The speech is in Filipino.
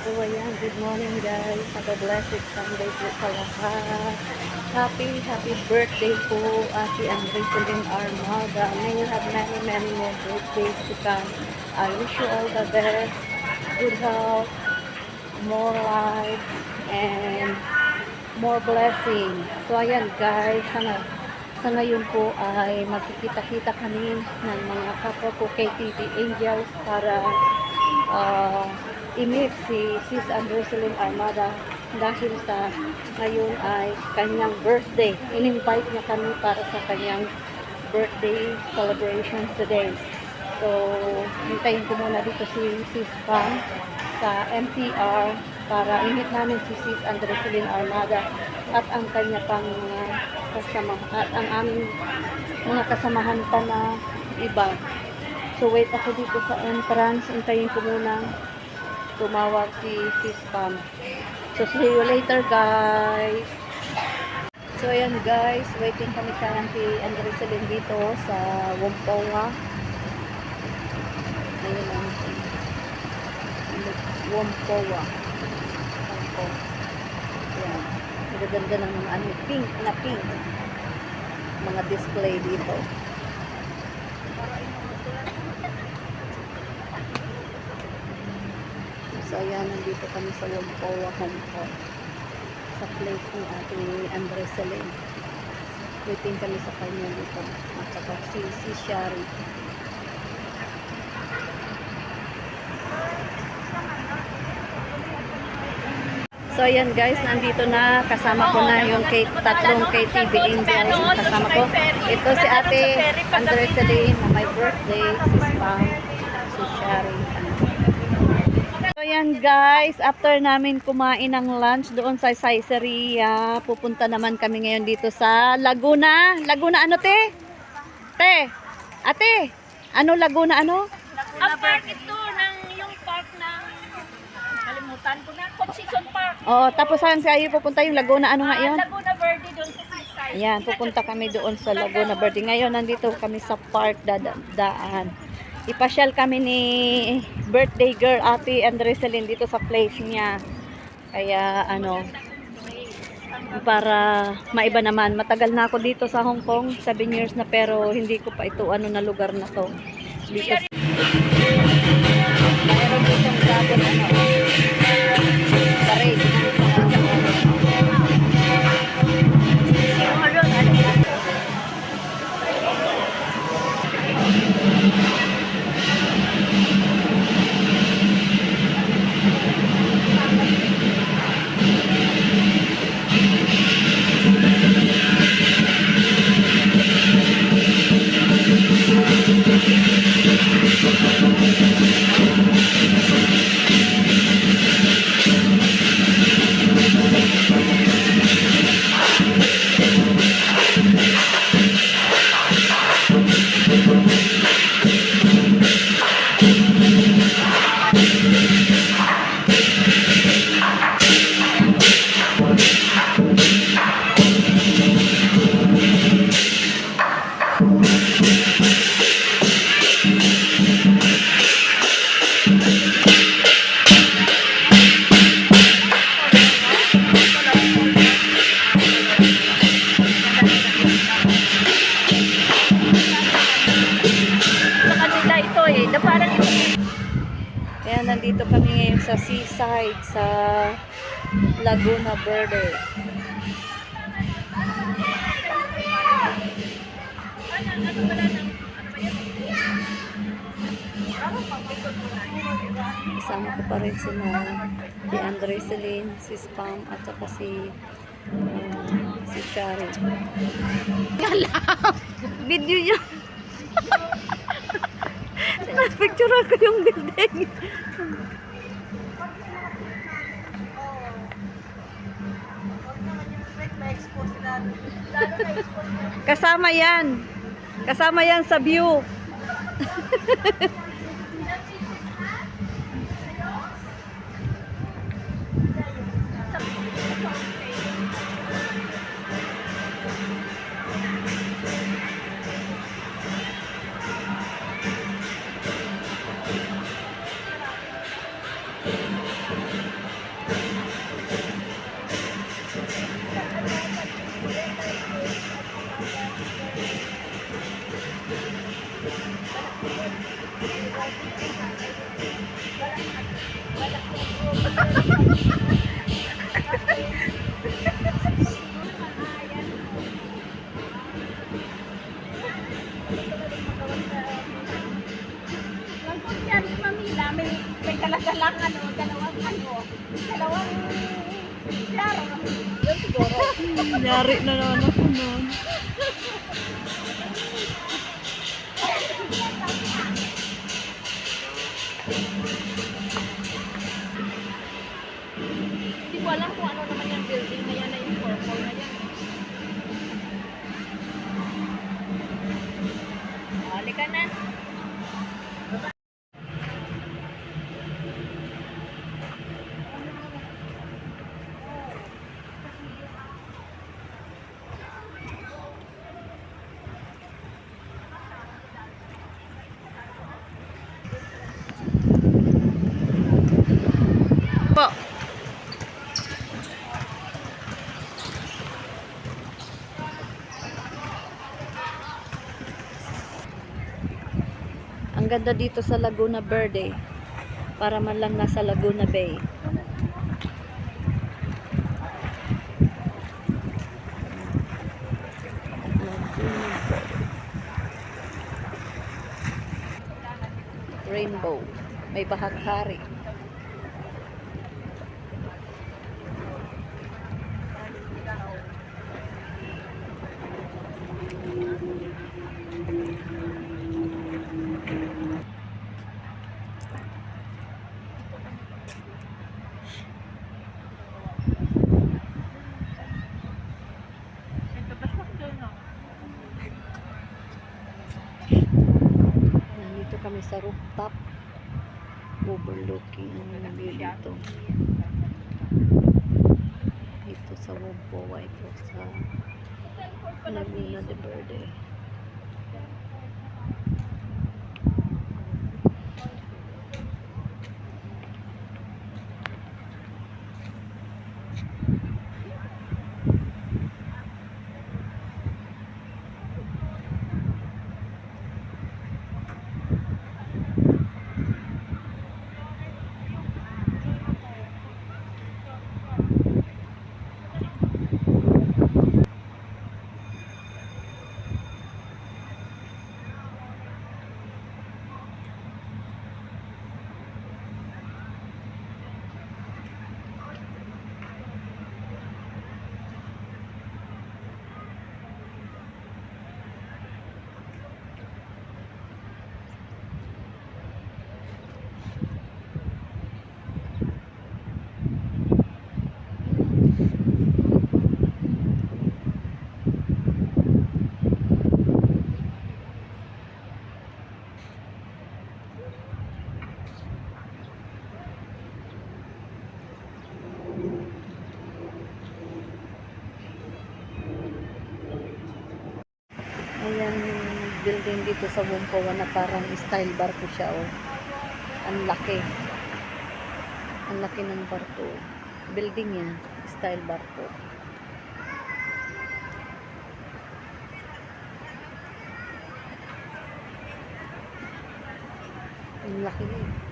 So ayan, good morning guys. Have a blessed Sunday po sa lahat. Happy birthday po Ate Andreselin Armada. May you have many more birthdays to come. I wish you all the best, good health, more life, and more blessing. So ayan guys, sa ngayon po ay magkikita-kita kami ng mga kapwa ko KTV Angels para i-meet si Sis Andreselin Armada dahil sa ngayon ay kanyang birthday. In-invite niya kami para sa kanyang birthday celebration today. So, hintayin ko muna dito si Sis Pam sa MTR para i-meet namin si Sis Andreselin Armada at ang kanya pang kasama at ang aming mga kasamahan pa na iba. So wait ako dito sa entrance, hintayin ko muna tumawag si Sis Pam. So see you later guys. So ayan guys, waiting kami sa Auntie Andreselin dito sa Whampoa. Ayun ang Whampoa. Ayan. Magaganda ng mga pink na pink. Mga display dito. So ayan, nandito kami sa Whampoa, Hong Kong. Sa place ni Ate Andreselin. Waiting kami sa kanya dito. At saka si Shari. So ayan guys, nandito na, kasama ko na yung tatlong KTV Angels na kasama ko. Ito si Ate Andreselin na my birthday, si Pam, si Shari. So ayan guys, after namin kumain ng lunch doon sa Caesarea, pupunta naman kami ngayon dito sa Laguna. Laguna ano te? Te, ate, ano Laguna ano? Ang park ito ng yung park ng kalimutan ko na, Concession Park. Oh, tapos saan kayo pupunta yung Laguna ano nga yun? Laguna Verde doon sa seaside. Ayan, pupunta kami doon sa Laguna Verde. Ngayon nandito kami sa park daan. Ipasyal kami ni birthday girl Ate Andreselin dito sa place niya. Kaya ano, para maiba naman. Matagal na ako dito sa Hong Kong, 7 years na, pero hindi ko pa ito ano na lugar na to. Dito mayroon ditong dragon ano, parade. Kaya nandito kami ngayon sa seaside sa Laguna Verde. Kasama ko pa rin sila si Andreselin, si Spam at saka si Shari. Video niya. Picturean ko yung building. Kasama yan. Kasama yan sa view. Lagot yan, Mamila. May daladalang dalawang yaro. Yun siguro. Nyari na naman ako noon. Hindi ko alam kung ano naman yung building na yan na yung purple na yan. Halika na. Po. Ang ganda dito sa Laguna Verde. Para man lang nasa Laguna Bay. Rainbow. May bahaghari. Nandito kami sa rooftop. Overlooking ang view dito. Dito sa Wampoa, ito sa Laguna de Verde. Ayan yung building dito sa Wampoa na parang style barko siya. Oh. Ang laki. Ang laki ng barko. Building yan. Style barko. Ang laki niya.